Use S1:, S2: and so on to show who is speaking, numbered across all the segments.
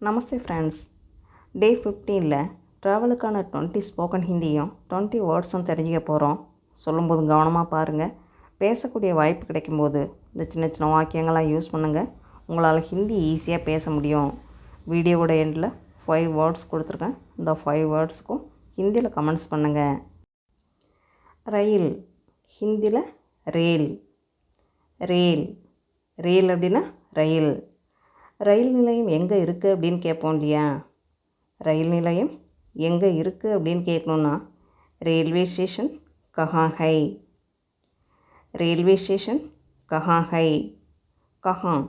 S1: நமஸ்தே friends. டே 15ல் ட்ராவலுக்கான 20 spoken ஹிந்தியும் 20 வேர்ட்ஸும் தெரிஞ்சுக்க போகிறோம். சொல்லும்போது கவனமாக பாருங்கள். பேசக்கூடிய வாய்ப்பு கிடைக்கும்போது இந்த சின்ன சின்ன வாக்கியங்கள்லாம் யூஸ் பண்ணுங்கள். உங்களால் ஹிந்தி ஈஸியாக பேச முடியும். வீடியோவோட எண்டில் 5 வேர்ட்ஸ் கொடுத்துருக்கேன். இந்த 5 வேர்ட்ஸுக்கும் ஹிந்தியில் கமெண்ட்ஸ் பண்ணுங்கள். ரயில், ஹிந்தியில் ரேல். ரேல் ரேல் அப்படின்னா ரயில். ரயில் நிலையம் எங்கே இருக்குது அப்படின்னு கேட்போம் இல்லையா? ரயில் நிலையம் எங்கே இருக்குது அப்படின்னு கேட்கணுன்னா ரயில்வே ஸ்டேஷன் கஹான் ஹை. ரயில்வே ஸ்டேஷன் கஹான் ஹை. கஹான்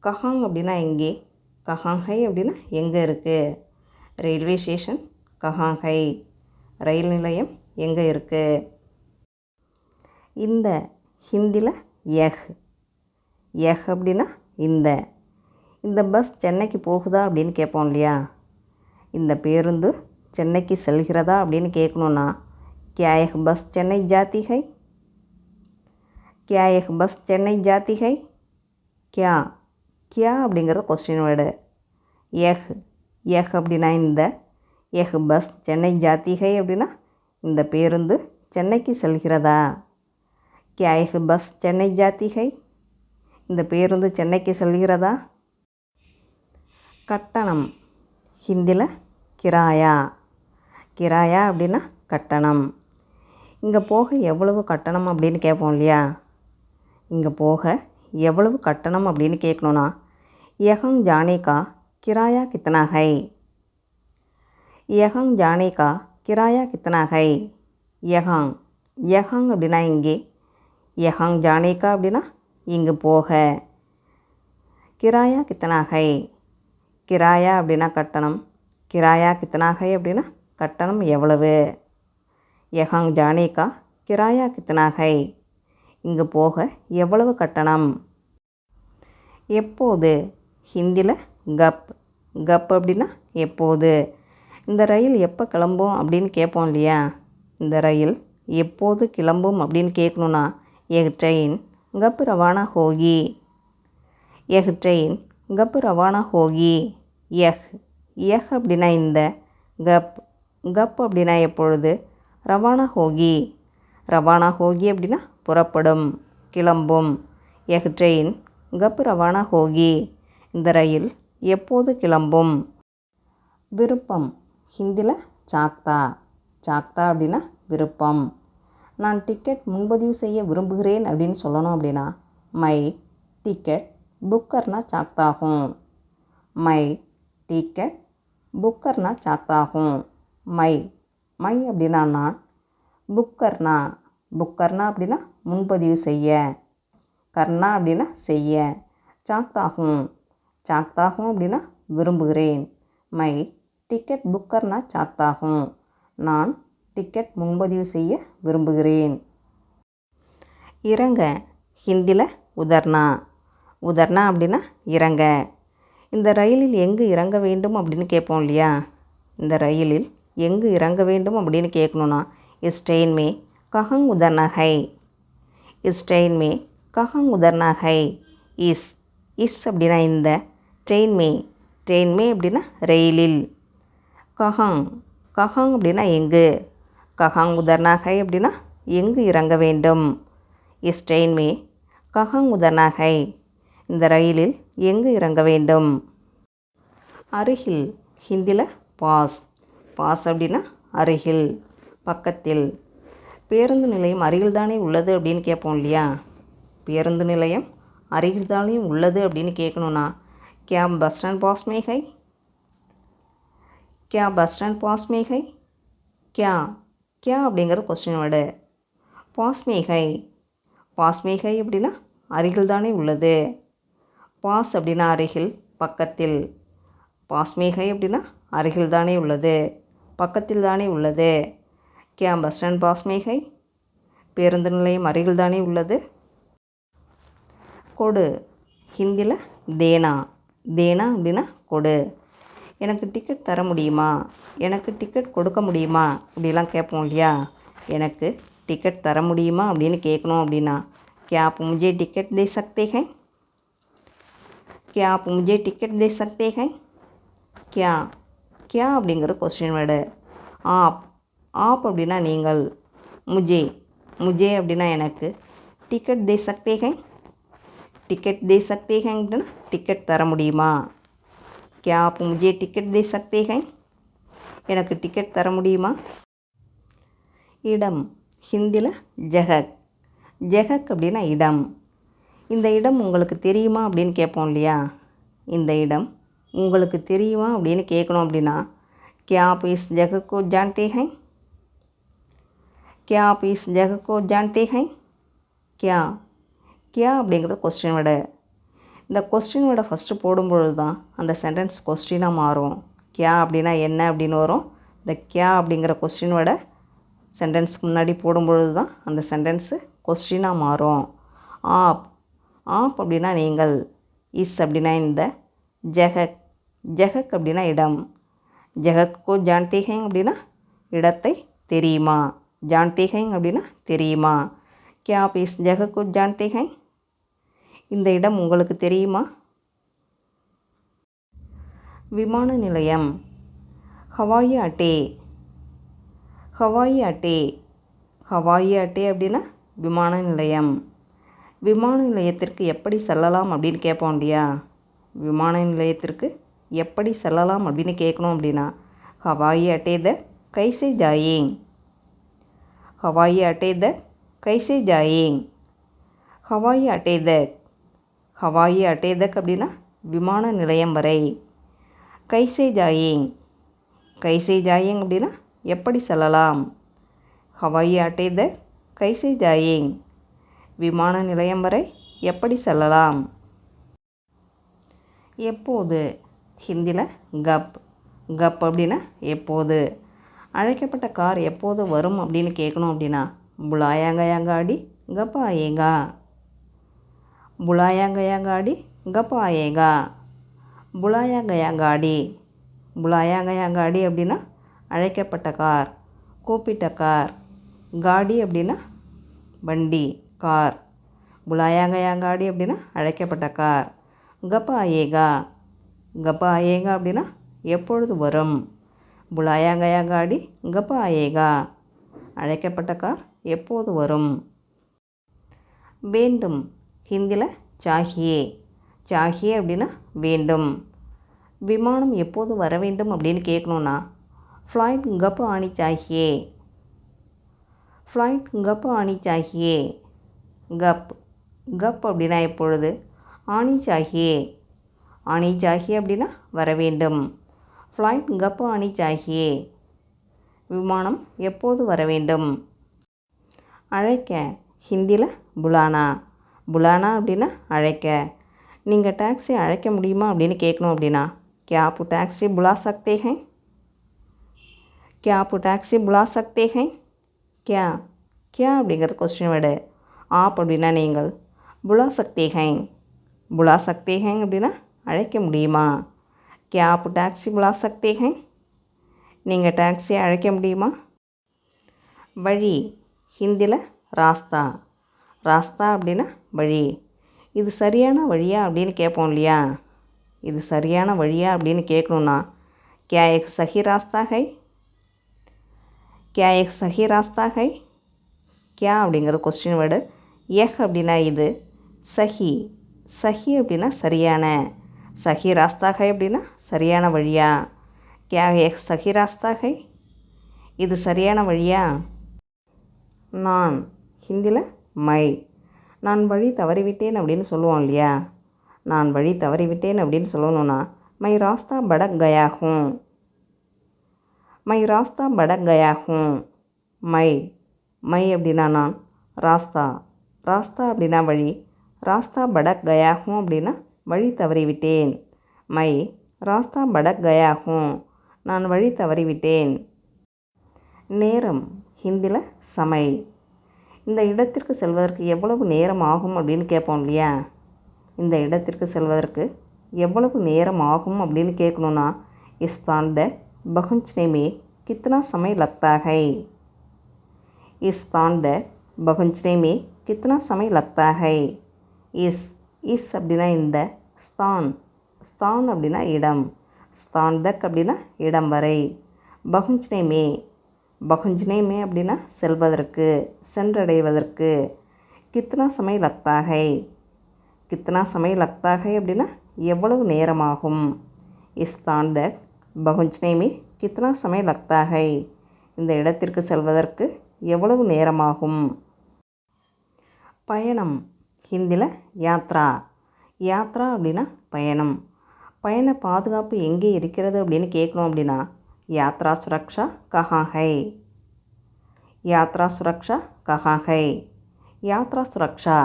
S1: கஹாங் அப்படின்னா எங்கே, கஹான் ஹை அப்படின்னா எங்கே இருக்குது. ரயில்வே ஸ்டேஷன் கஹான் ஹை, ரயில் நிலையம் எங்கே இருக்குது. இந்த ஹிந்தியில் யஹ். யஹ் அப்படின்னா இந்த பஸ் சென்னைக்கு போகுதா அப்படின்னு கேட்போம் இல்லையா? இந்த பேருந்து சென்னைக்கு செல்கிறதா அப்படின்னு கேட்கணுன்னா கியா யஹ் பஸ் சென்னை ஜாத்தி ஹை. கியா யஹ் பஸ் சென்னை ஜாத்தி ஹை. கியா கியா அப்படிங்கிறது கொஸ்டின் வேர்டு. யஹ் யஹ் அப்படின்னா யஹ் பஸ் சென்னை ஜாத்தி ஹை அப்படின்னா இந்த பேருந்து சென்னைக்கு செல்கிறதா. கியா யஹ் பஸ் சென்னை ஜாத்தி ஹை, இந்த பேருந்து சென்னைக்கு செல்கிறதா. கட்டணம், ஹிந்தியில் கிராயா. கிராயா அப்படின்னா கட்டணம். இங்கே போக எவ்வளவு கட்டணம் அப்படின்னு கேட்போம் இல்லையா? இங்கே போக எவ்வளவு கட்டணம் அப்படின்னு கேட்கணுன்னா யஹங் ஜானே கா கிராயா கித்தனா ஹை. யஹங் ஜானே கா கிராயா கித்தனா ஹை. யஹாங் யஹாங் அப்படின்னா இங்கே, யஹாங் ஜானே கா அப்படின்னா இங்கு போக. கிராயா கித்தனா ஹை, கிராயா அப்படின்னா கட்டணம். கிராயா கித்தனா ஹை அப்படின்னா கட்டணம் எவ்வளவு. யஹாங் ஜானே கா கிராயா கித்தனா ஹை, இங்கு போக எவ்வளவு கட்டணம். எப்போது, ஹிந்தியில் கப். கப் அப்படின்னா எப்போது. இந்த ரயில் எப்போ கிளம்பும் அப்படின்னு கேட்போம் இல்லையா? இந்த ரயில் எப்போது கிளம்பும் அப்படின்னு கேட்கணுன்னா எக் ட்ரெயின் கப் ரவானா ஹோகி. எக் ட்ரெயின் கப் ரவானா ஹோகி. யஹ் யஹ் அப்படின்னா கப் கப் அப்படின்னா எப்பொழுது. ரவானா ஹோகி. ரவானா ஹோகி அப்படின்னா புறப்படும், கிளம்பும். எக் ட்ரெயின் கப் ரவானா ஹோகி, இந்த ரயில் எப்போது கிளம்பும். விருப்பம், ஹிந்தியில் சாக்தா. சாக்தா அப்படின்னா விருப்பம். நான் டிக்கெட் முன்பதிவு செய்ய விரும்புகிறேன் அப்படின்னு சொல்லணும் அப்படின்னா மை டிக்கெட் புக் கர்னா சாக்தா ஹூம். மை டிக்கெட் புக் கர்னா சாக்தா ஹூம். மை மை அப்படின்னா நான், புக் கர்னா புக் கர்னா அப்படின்னா முன்பதிவு செய்ய, கர்னா அப்படின்னா செய்ய, சாக்தா ஹூம் சாக்தா ஹூம் அப்படின்னா விரும்புகிறேன். மை டிக்கெட் புக் கர்னா சாக்தா ஹூம், நான் டிக்கெட் முன்பதிவு செய்ய விரும்புகிறேன். இறங்க, ஹிந்தியில் உதர்னா. உதர்னா அப்படின்னா இறங்க. இந்த ரயிலில் எங்கு இறங்க வேண்டும் அப்படின்னு கேட்போம் இல்லையா? இந்த ரயிலில் எங்கு இறங்க வேண்டும் அப்படின்னு கேட்கணுன்னா இஸ் ட்ரெயின் மே கஹங் உதர்னா ஹை. இஸ் ட்ரெயின் மே கஹங் உதர்னா ஹை. இஸ் இஸ் அப்படின்னா ட்ரெயின் மே அப்படின்னா ரயிலில். கஹாங் கஹாங் அப்படின்னா எங்கு. கஹாங் உதர்னா ஹை அப்படின்னா எங்கு இறங்க வேண்டும். இஸ் ட்ரெயின் மே கஹாங் உதர்னா ஹை, இந்த ரயிலில் எங்கு இறங்க வேண்டும். அருகில், ஹிந்தியில் பாஸ். பாஸ் அப்படின்னா அருகில், பக்கத்தில். பேருந்து நிலையம் அருகில்தானே உள்ளது அப்படின்னு கேட்போம் இல்லையா? பேருந்து நிலையம் அருகில்தானே உள்ளது அப்படின்னு கேட்கணுன்னா கியா பஸ் ஸ்டாண்ட் பாஸ் மே ஹை. கியா பஸ் ஸ்டாண்ட் பாஸ் மே ஹை. கியா கியா அப்படிங்கிற கொஸ்டின் வேர்டு. பாஸ் மே ஹை. பாஸ் மே ஹை அப்படின்னா அருகில் தானே உள்ளது. பாஸ் அப்படின்னா அருகில், பக்கத்தில். பாஸ் மே ஹை அப்படின்னா அருகில் தானே உள்ளது, பக்கத்தில் தானே உள்ளது. கியா பஸ் ஸ்டாண்ட் பாஸ் மே ஹை, பேருந்து நிலையம் அருகில் தானே உள்ளது. கொடு, ஹிந்தியில் தேனா. தேனா அப்படின்னா கொடு. எனக்கு டிக்கெட் தர முடியுமா, எனக்கு டிக்கெட் கொடுக்க முடியுமா அப்படிலாம் கேட்போம் இல்லையா? எனக்கு டிக்கெட் தர முடியுமா அப்படின்னு கேட்கணும் அப்படின்னா क्या आप मुझे टिकट दे सकते हैं. क्या आप मुझे टिकट दे सकते हैं. கியா கியா அப்படிங்கிற கொஸ்டின் வேர்டு. ஆப் ஆப் அப்படின்னா நீங்கள். முஜே முஜே அப்படின்னா எனக்கு. டிக்கெட் தே சக்தே ஹை டிக்கெட் தே சக்தே ஹை அப்படின்னா டிக்கெட் தர முடியுமா. கியா ஆப் முஜே டிக்கெட் தே சக்தே ஹை எனக்கு டிக்கெட் தர முடியுமா. இடம் ஹிந்தியில் ஜஹக். ஜஹக் அப்படின்னா இடம். இந்த இடம் உங்களுக்கு தெரியுமா அப்படின்னு கேட்போம் இல்லையா. இந்த இடம் உங்களுக்கு தெரியுமா அப்படின்னு கேட்கணும் அப்படின்னா क्या आप इस जगह को जानते हैं क्या आप इस जगह को जानते हैं क्या क्या அப்படிங்கிறது கொஸ்டின் வேர்டு. இந்த கொஸ்டின் வேர்டை ஃபஸ்ட்டு போடும்பொழுது தான் அந்த சென்டென்ஸ் கொஸ்டினாக மாறும். கியா அப்படின்னா என்ன அப்படின்னு வரும். இந்த கியா அப்படிங்கிற கொஸ்டின் வேர்டை சென்டென்ஸ்க்கு முன்னாடி போடும்பொழுது தான் அந்த சென்டென்ஸு கொஸ்டினாக மாறும். ஆப் ஆப் அப்படின்னா நீங்கள். இஸ் அப்படின்னா இந்த. ஜஹக் ஜஹக் அப்படின்னா இடம். ஜஹக்கோ ஜான்தேஹேங் அப்படின்னா இடத்தை தெரியுமா. ஜான்தேஹேங் அப்படின்னா தெரியுமா. கியா ஆப் இஸ் ஜஹக்கோ ஜான்தேஹேங் இந்த இடம் உங்களுக்கு தெரியுமா. விமான நிலையம் ஹவாயி அட்டே. ஹவாயி அட்டே ஹவாயி அட்டே அப்படின்னா விமான நிலையம். விமான நிலையத்திற்கு எப்படி செல்லலாம் அப்படின்னு கேட்போம் இல்லையா. விமான நிலையத்திற்கு எப்படி செல்லலாம் அப்படின்னு கேட்கணும் அப்படின்னா ஹவாயி அட்டே த கைசே ஜாயேங் ஹவாயி அட்டே த கைசே ஜாயேங் ஹவாயி அட்டே தக் ஹவாயி அட்டே தக் அப்படின்னா விமான நிலையம் வரை. கைசே ஜாயேங் கைசே ஜாயேங் அப்படின்னா எப்படி செல்லலாம். ஹவாயி அட்டே தக் கைசே ஜாயேங் விமான நிலையம் வரை எப்படி செல்லலாம். எப்போது ஹிந்தியில் கப். கப் அப்படின்னா எப்போது. அழைக்கப்பட்ட கார் எப்போது வரும் அப்படின்னு கேட்கணும் அப்படின்னா புலாயா கயா காடி கப் ஆயேகா புலாயா கயா காடி கப் ஆயேகா புலாயா கயா காடி புலாயா கயா காடி அப்படின்னா அழைக்கப்பட்ட கார், கூப்பிட்ட கார். காடி அப்படின்னா வண்டி, கார். புலாயா கயா காடி அப்படின்னா அழைக்கப்பட்ட கார். கப் ஆயேகா கப் ஆயேகா அப்படின்னா எப்பொழுது வரும். புலாயா கயா காடி கப் ஆயேகா அழைக்கப்பட்ட கார் எப்போது வரும். வேண்டும் ஹிந்தியில் சாஹியே. சாஹியே அப்படின்னா வேண்டும். விமானம் எப்போது வர வேண்டும் அப்படின்னு கேட்கணுன்னா ஃப்ளைட் கப் ஆனி சாஹியே ஃப்ளைட் கப் ஆனி சாஹியே. கப் கப் அப்படின்னா எப்பொழுது. ஆனி சாஹியே ஆனி சாஹியே அப்படின்னா வர வேண்டும். ஃப்ளைட் கப் ஆனி சாஹியே விமானம் எப்போது வர வேண்டும். அழைக்க ஹிந்தியில் புலானா. புலானா அப்படின்னா அழைக்க. நீங்கள் டாக்ஸி அழைக்க முடியுமா அப்படின்னு கேட்கணும் அப்படின்னா क्या आप टैक्सी बुला सकते हैं क्या आप टैक्सी बुला सकते हैं क्या क्या அப்படிங்கிறது கொஸ்டின் வேர்டு. ஆப் அப்படின்னா நீங்கள். புலா சக்தே ஹேங் புலா சக்தே ஹேங் அப்படின்னா அழைக்க முடியுமா. क्या आप टैक्सी बुला सकते हैं நீங்கள் டாக்ஸியை அழைக்க முடியுமா. வழி ஹிந்தியில் ராஸ்தா. ராஸ்தா அப்படின்னா வழி. இது சரியான வழியா அப்படின்னு கேட்போம் இல்லையா. இது சரியான வழியா அப்படின்னு கேட்கணுன்னா क्या एक सही रास्ता है क्या एक सही रास्ता है क्या அப்படிங்கிற கொஸ்டின் வேர்டு. எஹ் அப்படின்னா இது. சஹி சஹி அப்படின்னா சரியான. சஹி ராஸ்தா ஹை அப்படின்னா சரியான வழியா. क्या एक सही रास्ता है இது சரியான வழியா. நான் ஹிந்தியில் மை. நான் வழி தவறிவிட்டேன் அப்படின்னு சொல்லுவோம் இல்லையா. நான் வழி தவறிவிட்டேன் அப்படின்னு சொல்லணுன்னா மை ராஸ்தா படக் கயா ஹூம் மை ராஸ்தா படக் கயா ஹூம். மை மை அப்படின்னா நான். ராஸ்தா ராஸ்தா அப்படின்னா வழி. ராஸ்தா படக் கயா ஹூம் அப்படின்னா வழி தவறிவிட்டேன். மை ராஸ்தா படக் கயா ஹூம் நான் வழி தவறிவிட்டேன். நேரம் ஹிந்தியில் சமை. இந்த இடத்திற்கு செல்வதற்கு எவ்வளவு நேரம் ஆகும் அப்படின்னு கேட்போம் இல்லையா. இந்த இடத்திற்கு செல்வதற்கு எவ்வளவு நேரம் ஆகும் அப்படின்னு கேட்கணுன்னா इस स्थान तक पहुँचने में कितना समय लगता है इस स्थान तक पहुँचने में कितना समय लगता है. இஸ் அப்படின்னா இந்த. ஸ்தான் ஸ்தான் அப்படின்னா இடம். ஸ்தான் தக் அப்படின்னா இடம் வரை. பகுஞ்ச்னே மே, பகுஞ்ச்னே மே அப்படின்னா செல்வதற்கு, சென்றடைவதற்கு. கித்னா சமய லக்தா ஹை, கித்னா சமய லக்தா ஹை அப்படின்னா எவ்வளவு நேரமாகும். ஸ்தான் தக் பகுஞ்ச்னே மே கித்னா சமய லக்தா ஹை, இந்த இடத்திற்கு செல்வதற்கு எவ்வளவு நேரமாகும். பயணம் ஹிந்தியில் யாத்ரா, யாத்ரா அப்படின்னா பயணம். பயண பாதுகாப்பு எங்கே இருக்கிறது அப்படின்னு கேட்கணும் அப்படின்னா யாத்ரா சுரக்ஷா கஹா ஹை, யாத்ரா சுரக்ஷா கஹா ஹை. யாத்ரா சுரக்ஷா,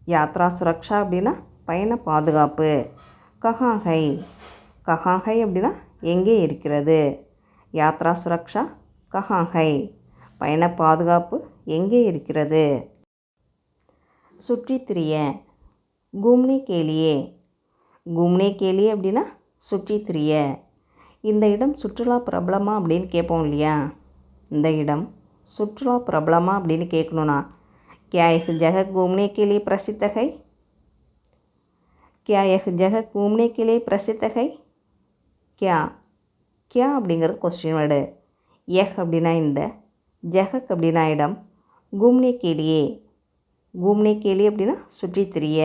S1: யாத்ரா சுரக்ஷா அப்படின்னா பயண பாதுகாப்பு. கஹா ஹை, கஹா ஹை அப்படின்னா எங்கே இருக்கிறது. யாத்ரா சுரக்ஷா கஹா ஹை, பயண பாதுகாப்பு எங்கே இருக்கிறது. சுற்றி திரிய, கூம்னே கேலியே, கூம்னே கேலியே அப்படின்னா சுற்றி திரிய. இந்த இடம் சுற்றுலா பிரபலமா அப்படின்னு கேட்போம் இல்லையா. இந்த இடம் சுற்றுலா பிரபலமா அப்படின்னு கேட்கணுன்னா क्या यह जगह घूमने के लिए प्रसिद्ध है, क्या यह जगह घूमने के लिए प्रसिद्ध है. क्या, क्या அப்படிங்கிறது கொஸ்டின் வேர்டு. யஹ் அப்படின்னா இந்த, ஜஹக் அப்படின்னா இடம், கூம்னே கேலியே, கூம்னே கேலியே அப்படின்னா சுற்றி திரிய.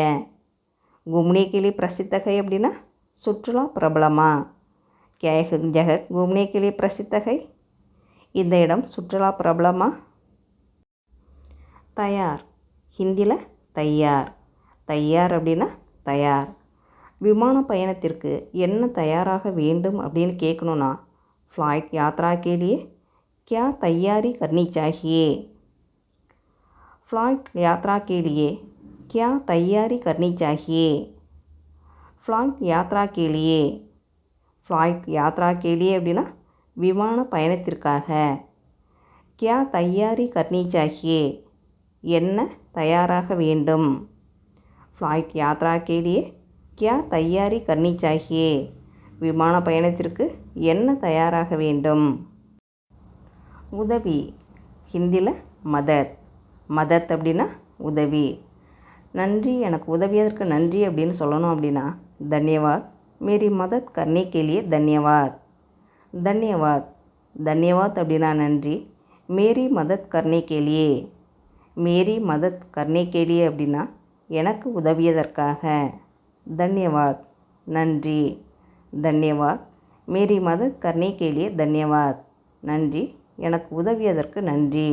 S1: கூம்னே கேலியே பிரசித்த ஹை அப்படின்னா சுற்றுலா பிரபலமா. क्या यह जगह घूमने के लिए प्रसिद्ध है, இந்த இடம் சுற்றுலா பிரபலமா. தயார் ஹிந்தியில் தையார், தையார் அப்படின்னா தயார். விமான பயணத்திற்கு என்ன தயாராக வேண்டும் அப்படின்னு கேட்கணுன்னா ஃப்ளைட் யாத்ரா கேலியே क्या तैयारी करनी चाहिए, फ्लाइट यात्रा के लिए क्या तैयारी करनी चाहिए. फ्लाइट यात्रा के लिए, फ्लाइट यात्रा के लिए அப்படின்னா விமான பயணத்திற்காக. क्या तैयारी करनी चाहिए, என்ன தயாராக வேண்டும். ஃப்ளைட் யாத்ரா के लिए क्या तैयारी करनी चाहिए, விமான பயணத்திற்கு என்ன தயாராக வேண்டும். உதவி ஹிந்தியில் மதத், மதத் அப்படின்னா உதவி. நன்றி, எனக்கு உதவியதற்கு நன்றி அப்படின்னு சொல்லணும் அப்படின்னா தன்யவாத், மேரி மதத் கர்னே கேலியே தன்யவாத். தன்யவாத், தன்யவாத் அப்படின்னா நன்றி. மேரி மதத் கர்னே கேலியே, மேரி மதத் கர்னே கேலியே அப்படின்னா எனக்கு உதவியதற்காக. தன்யவாத் நன்றி, தன்யவாத். மேரி மதத் கர்னே கேலியே தன்யவாத், நன்றி, எனக்கு உதவியதற்கு நன்றி.